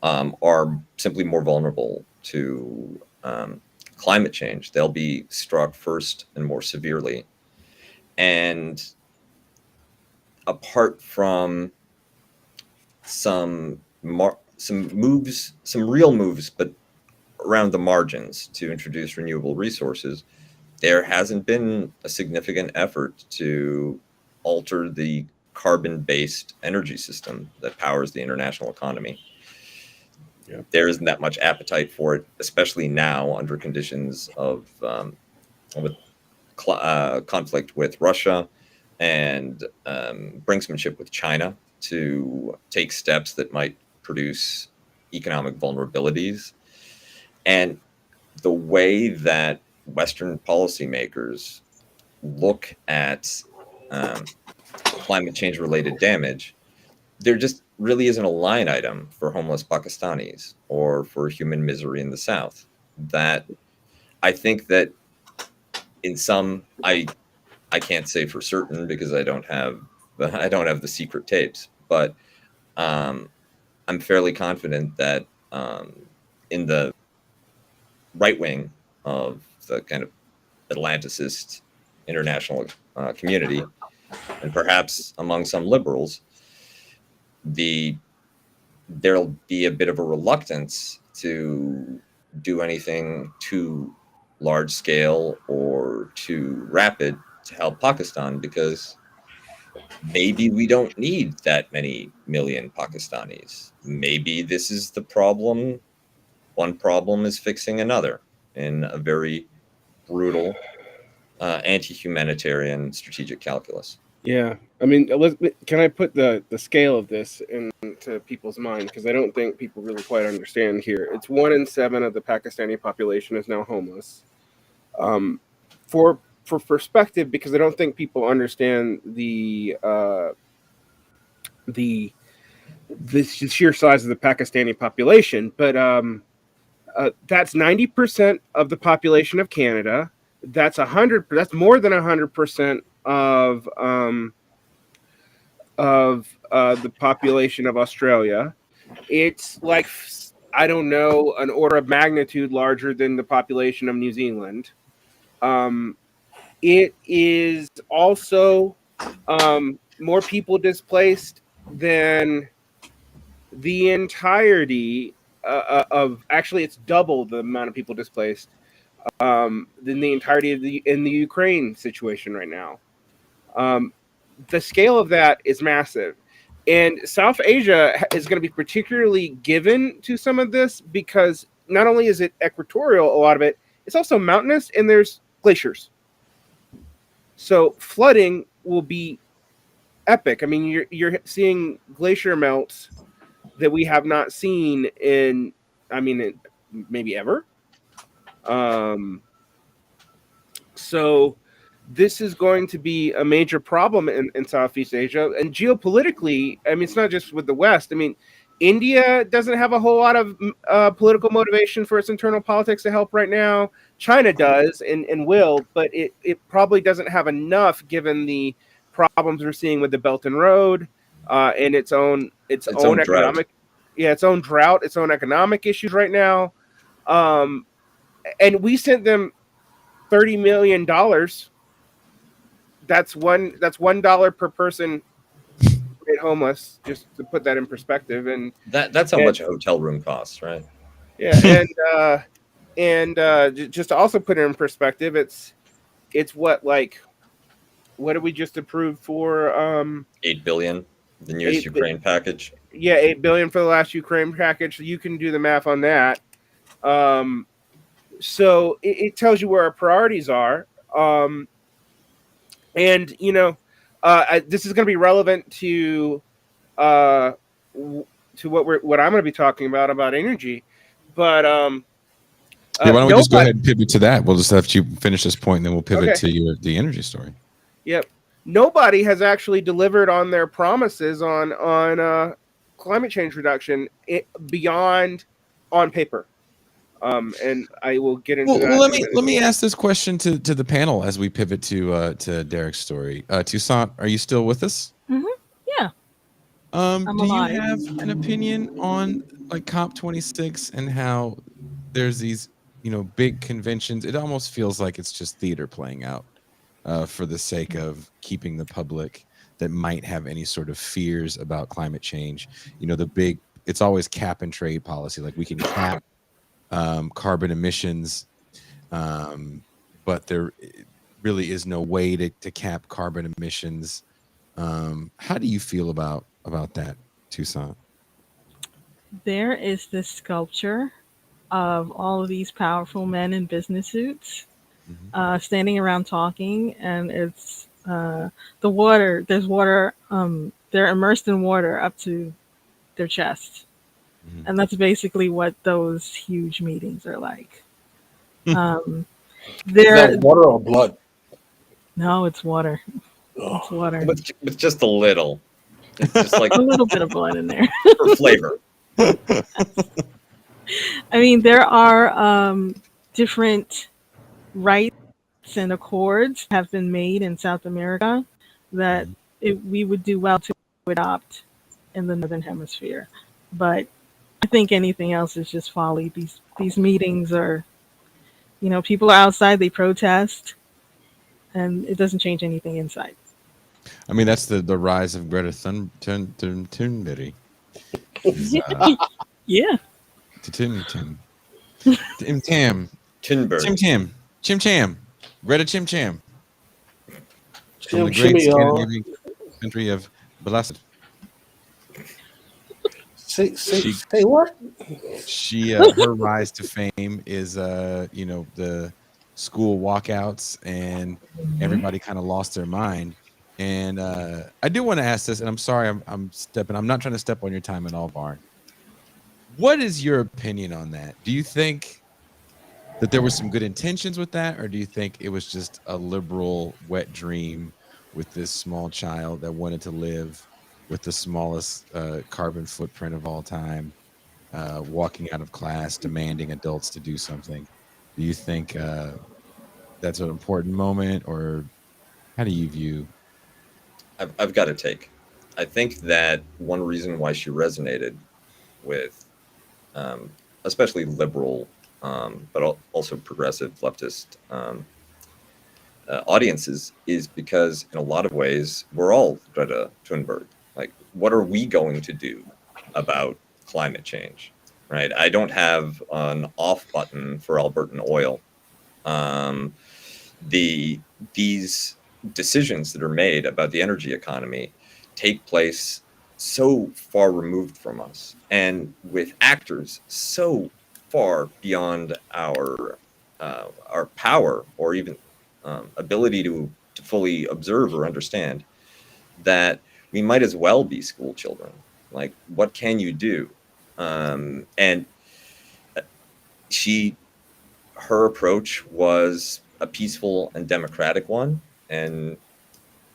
S6: are simply more vulnerable to climate change. They'll be struck first and more severely. And apart from some real moves, but around the margins to introduce renewable resources, there hasn't been a significant effort to alter the carbon-based energy system that powers the international economy. Yeah. There isn't that much appetite for it, especially now under conditions of conflict with Russia and brinksmanship with China to take steps that might produce economic vulnerabilities. And the way that Western policymakers look at climate change related damage, there just really isn't a line item for homeless Pakistanis or for human misery in the South. That I think that in some, I can't say for certain because I don't have the secret tapes, but I'm fairly confident that in the right wing of the kind of Atlanticist international community, and perhaps among some liberals, there'll be a bit of a reluctance to do anything too large scale or too rapid to help Pakistan, because maybe we don't need that many million Pakistanis. Maybe this is the problem. One problem is fixing another in a very brutal anti-humanitarian strategic calculus.
S4: Yeah, I mean, can I put the scale of this into people's mind? Because I don't think people really quite understand here. It's 1 in 7 of the Pakistani population is now homeless. For perspective, because I don't think people understand the sheer size of the Pakistani population, but that's 90% of the population of Canada. That's more than 100% of the population of Australia. It's like, I don't know, an order of magnitude larger than the population of New Zealand. It is also more people displaced than the entirety of, actually it's double the amount of people displaced than the entirety of in the Ukraine situation right now. The scale of that is massive. And South Asia is going to be particularly given to some of this because not only is it equatorial, a lot of it, it's also mountainous, and there's glaciers. So flooding will be epic. I mean, you're seeing glacier melts that we have not seen in, maybe ever. So this is going to be a major problem in Southeast Asia. And geopolitically, I mean, it's not just with the West. I mean, India doesn't have a whole lot of political motivation for its internal politics to help right now. China does and will, but it probably doesn't have enough given the problems we're seeing with the Belt and Road and its own
S6: own drought.
S4: its own drought, its own economic issues right now. And we sent them $30 million. That's $1 per person made homeless, just to put that in perspective. And
S6: That's how much a hotel room costs, right?
S4: Yeah, and just to also put it in perspective, it's what did we just approve for?
S6: $8 billion, the newest Ukraine package.
S4: Yeah, $8 billion for the last Ukraine package. So you can do the math on that. So it tells you where our priorities are. And this is going to be relevant to what I'm going to be talking about energy. But
S1: why don't we just go ahead and pivot to that? We'll just have you finish this point, and then we'll pivot to the energy story.
S4: Yep. Nobody has actually delivered on their promises on climate change reduction beyond on paper. And I will get into that.
S1: Well, let me ask this question to the panel as we pivot to Derek's story. Toussaint, are you still with us?
S5: Mm-hmm. Yeah.
S1: Do you have an opinion on like COP26 and how there's these big conventions? It almost feels like it's just theater playing out for the sake of keeping the public that might have any sort of fears about climate change. It's always cap and trade policy. Like we can cap carbon emissions, but there really is no way to cap carbon emissions. How do you feel about that, Toussaint?
S5: There is this sculpture of all of these powerful men in business suits standing around talking, and it's the water. There's water. They're immersed in water up to their chest. And that's basically what those huge meetings are like.
S3: Is that water or blood?
S5: No, it's water. It's water.
S6: With just a little. It's just like
S5: a little bit of blood in there.
S6: For flavor.
S5: I mean, there are different rights and accords have been made in South America that we would do well to adopt in the Northern Hemisphere. But I think anything else is just folly. These meetings are, people are outside, they protest, and it doesn't change anything inside.
S1: I mean, that's the rise of Greta Thunberg.
S5: Yeah.
S1: Tim Cham. Greta Chim Cham. From the great Scandinavian country of Blessed.
S3: Say what?
S1: She her rise to fame is the school walkouts, and everybody kind of lost their mind. And I do want to ask this, and I'm sorry I'm not trying to step on your time at all, Barn. What is your opinion on that? Do you think that there was some good intentions with that, or do you think it was just a liberal wet dream with this small child that wanted to live with the smallest carbon footprint of all time, walking out of class, demanding adults to do something? Do you think that's an important moment, or how do you view?
S6: I've got a take. I think that one reason why she resonated with especially liberal, but also progressive leftist audiences is because in a lot of ways, we're all Greta Thunberg. Like, what are we going to do about climate change, right? I don't have an off button for Albertan oil. These decisions that are made about the energy economy take place so far removed from us, and with actors so far beyond our power or even ability to to fully observe or understand that we might as well be school children. Like, what can you do? And her approach was a peaceful and democratic one, and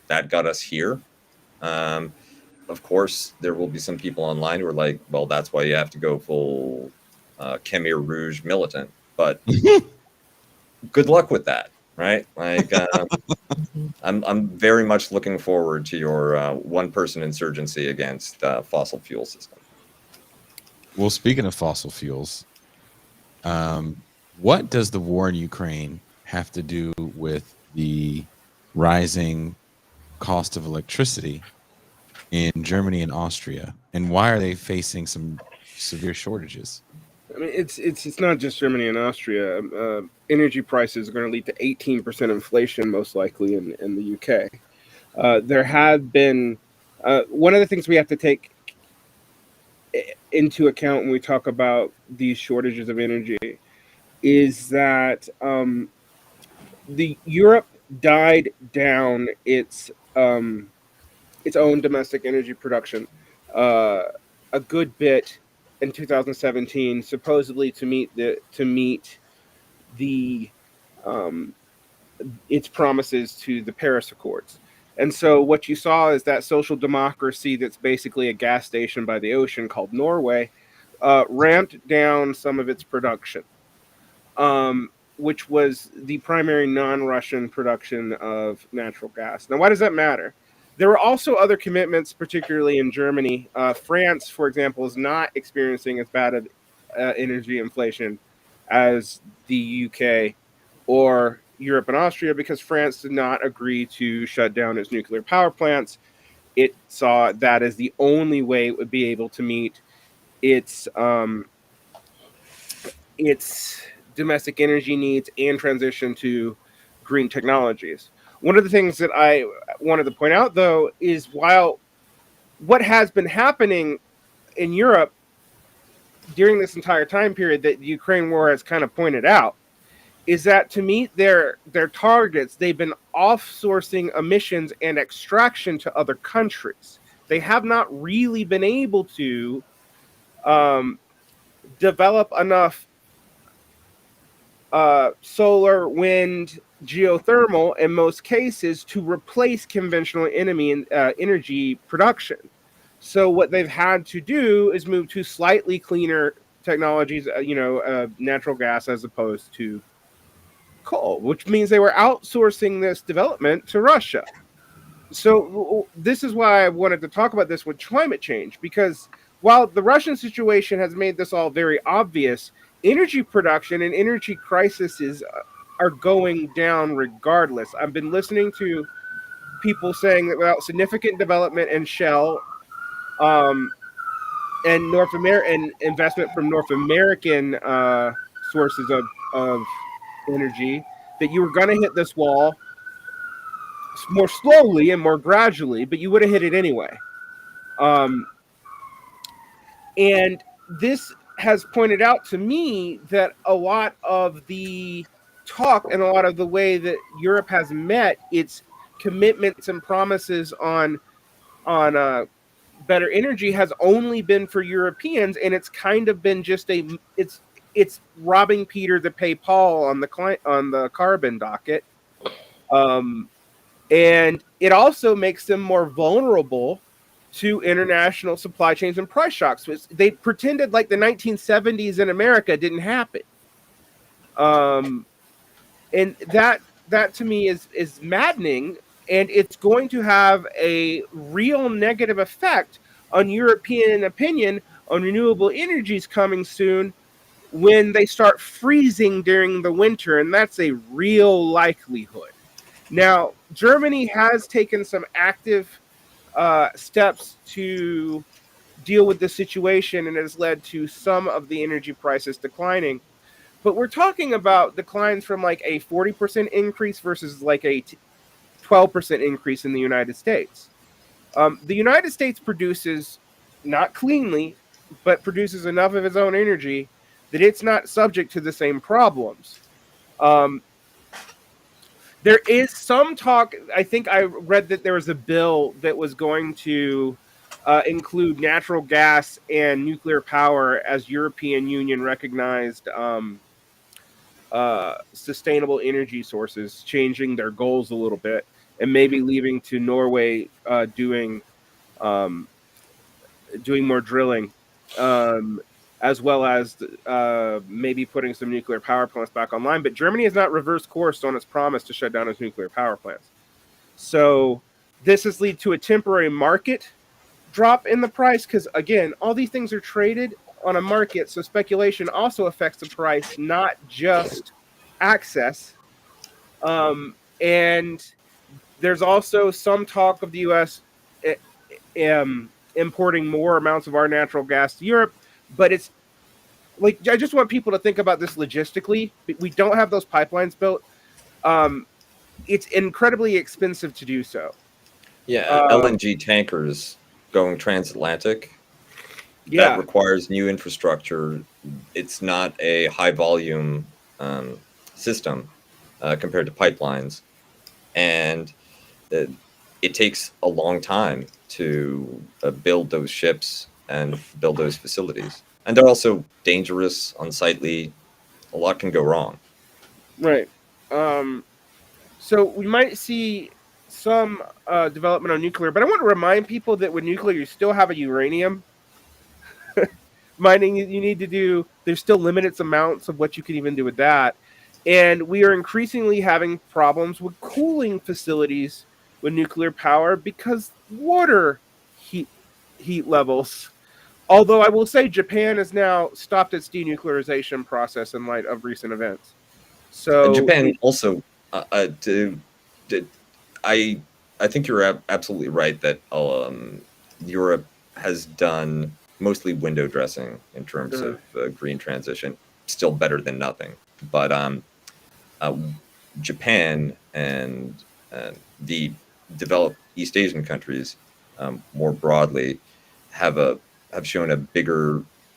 S6: that got us here. Of course, there will be some people online who are like, well, that's why you have to go full Khmer Rouge militant. But good luck with that, right? Like, I'm very much looking forward to your one-person insurgency against fossil fuel system.
S1: Well, speaking of fossil fuels, what does the war in Ukraine have to do with the rising cost of electricity in Germany and Austria, and why are they facing some severe shortages?
S4: I mean, it's not just Germany and Austria. Energy prices are going to lead to 18% inflation, most likely in the UK. There have been one of the things we have to take into account when we talk about these shortages of energy is that the Europe died down its own domestic energy production a good bit in 2017, supposedly to meet the its promises to the Paris Accords. And so what you saw is that social democracy that's basically a gas station by the ocean called Norway ramped down some of its production, which was the primary non-Russian production of natural gas. Now, why does that matter? There were also other commitments, particularly in Germany. France, for example, is not experiencing as bad of energy inflation as the UK or Europe and Austria, because France did not agree to shut down its nuclear power plants. It saw that as the only way it would be able to meet its domestic energy needs and transition to green technologies. One of the things that I wanted to point out, though, is while what has been happening in Europe during this entire time period that the Ukraine war has kind of pointed out, is that to meet their targets, they've been off-sourcing emissions and extraction to other countries. They have not really been able to develop enough solar, wind, geothermal in most cases to replace conventional energy production. So what they've had to do is move to slightly cleaner technologies, natural gas as opposed to coal, which means they were outsourcing this development to Russia. So this is why I wanted to talk about this with climate change, because while the Russian situation has made this all very obvious, energy production and energy crises are going down regardless. I've been listening to people saying that without significant development in Shell and North American investment from North American sources of energy, that you were going to hit this wall more slowly and more gradually, but you would have hit it anyway. And this has pointed out to me that a lot of the talk and a lot of the way that Europe has met its commitments and promises on better energy has only been for Europeans, and it's kind of been just it's robbing Peter to pay Paul on the carbon docket, and it also makes them more vulnerable to international supply chains and price shocks. They pretended like the 1970s in America didn't happen. And that to me is maddening, and it's going to have a real negative effect on European opinion on renewable energies coming soon when they start freezing during the winter, and that's a real likelihood. Now, Germany has taken some active steps to deal with the situation, and has led to some of the energy prices declining. But we're talking about declines from like a 40% increase versus like a 12% increase in the United States. The United States produces, not cleanly, but produces enough of its own energy that it's not subject to the same problems. There is some talk. I think I read that there was a bill that was going to include natural gas and nuclear power as European Union recognized sustainable energy sources, changing their goals a little bit, and maybe leaving to Norway doing more drilling, as well as maybe putting some nuclear power plants back online. But Germany has not reversed course on its promise to shut down its nuclear power plants. So this has led to a temporary market drop in the price because, again, all these things are traded on a market. So speculation also affects the price, not just access. And there's also some talk of the U.S. Importing more amounts of our natural gas to Europe, but it's like, I just want people to think about this logistically. We don't have those pipelines built. It's incredibly expensive to do so.
S6: Yeah, LNG tankers going transatlantic.
S4: Yeah,
S6: That requires new infrastructure. It's not a high volume system compared to pipelines, and it takes a long time to build those ships and build those facilities. And they're also dangerous, unsightly. A lot can go wrong.
S4: right. So we might see some development on nuclear, but I want to remind people that with nuclear, you still have a uranium mining you need to do. There's still limited amounts of what you can even do with that. And we are increasingly having problems with cooling facilities with nuclear power because water heat levels. Although I will say Japan has now stopped its denuclearization process in light of recent events. So
S6: Japan also, I think you're absolutely right that Europe has done mostly window dressing in terms of green transition. Still better than nothing, but Japan and the developed East Asian countries more broadly have shown a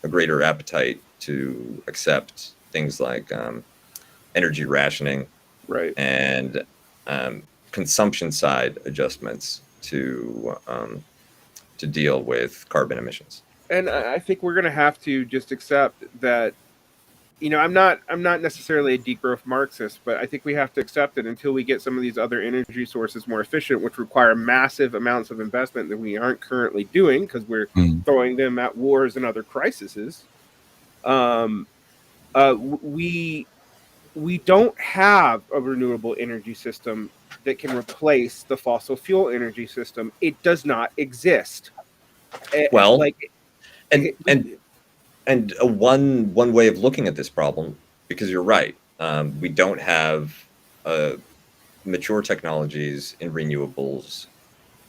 S6: greater appetite to accept things like energy rationing,
S4: right,
S6: and consumption side adjustments to deal with carbon emissions.
S4: and I think we're going to have to just accept that. I'm not necessarily a degrowth Marxist, but I think we have to accept it until we get some of these other energy sources more efficient, which require massive amounts of investment that we aren't currently doing because we're throwing them at wars and other crises. We don't have a renewable energy system that can replace the fossil fuel energy system. It does not exist.
S6: Well, and one way of looking at this problem, because you're right, we don't have mature technologies in renewables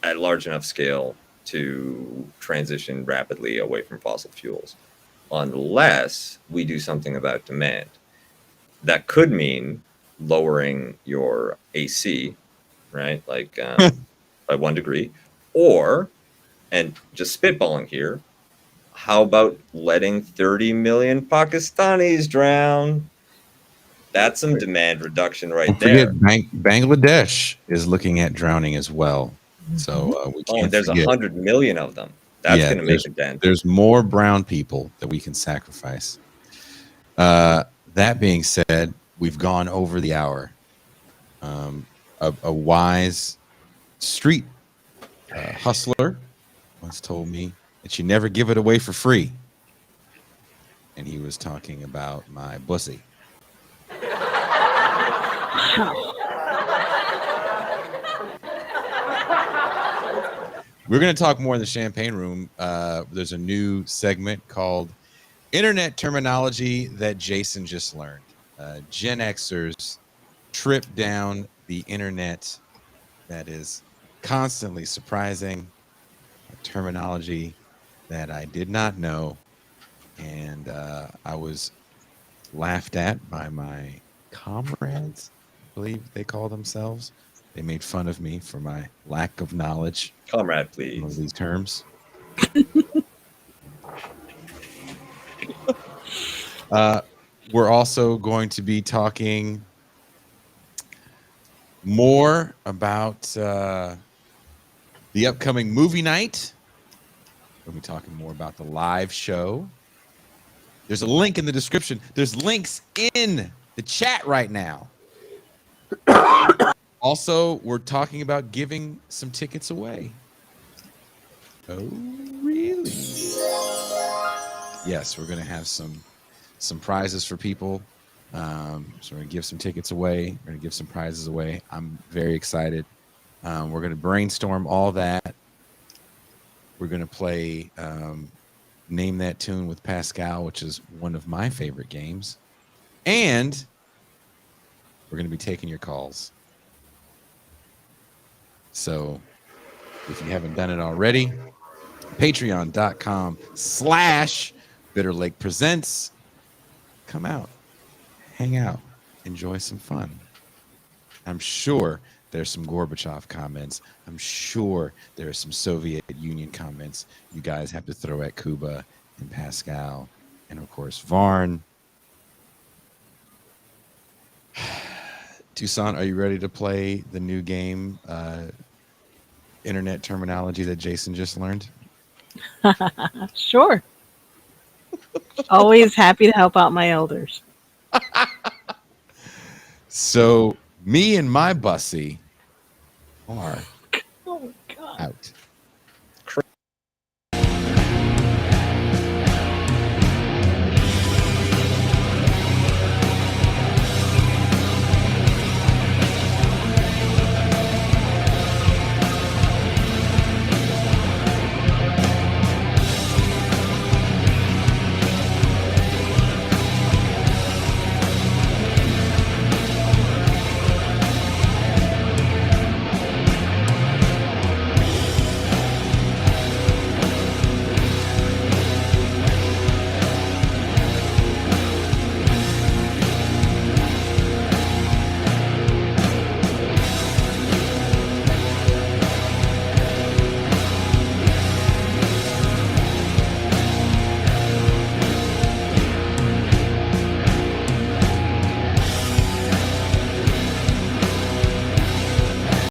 S6: at large enough scale to transition rapidly away from fossil fuels, unless we do something about demand. That could mean lowering your AC, right? Like by 1 degree, or, and just spitballing here, how about letting 30 million Pakistanis drown? That's some demand reduction right there.
S1: Bangladesh is looking at drowning as well. So we can't
S6: there's
S1: forget.
S6: 100 million of them. That's going to make a dent.
S1: There's more brown people that we can sacrifice. That being said, we've gone over the hour. A wise street hustler once told me that you never give it away for free. And he was talking about my pussy. We're going to talk more in the champagne room. There's a new segment called Internet Terminology that Jason just learned. Gen Xers trip down the internet that is constantly surprising, terminology that I did not know, and I was laughed at by my comrades, I believe they call themselves. They made fun of me for my lack of knowledge.
S6: Comrade, please.
S1: Of these terms. We're also going to be talking more about the upcoming movie night. We'll be talking more about the live show. There's a link in the description. There's links in the chat right now. Also, we're talking about giving some tickets away. Oh, really? Yes, we're going to have some prizes for people. So we're going to give some tickets away. We're going to give some prizes away. I'm very excited. We're going to brainstorm all that. We're going to play Name That Tune with Pascal, which is one of my favorite games. And we're going to be taking your calls. So if you haven't done it already, patreon.com/Bitter Lake Presents. Come out, hang out, enjoy some fun. I'm sure there's some Gorbachev comments. I'm sure there's some Soviet Union comments you guys have to throw at Kuba and Pascal and, of course, Varn. Tucson, are you ready to play the new game, internet terminology that Jason just learned?
S5: Sure. Always happy to help out my elders.
S1: So me and my bussy are
S5: Oh, God.
S1: out.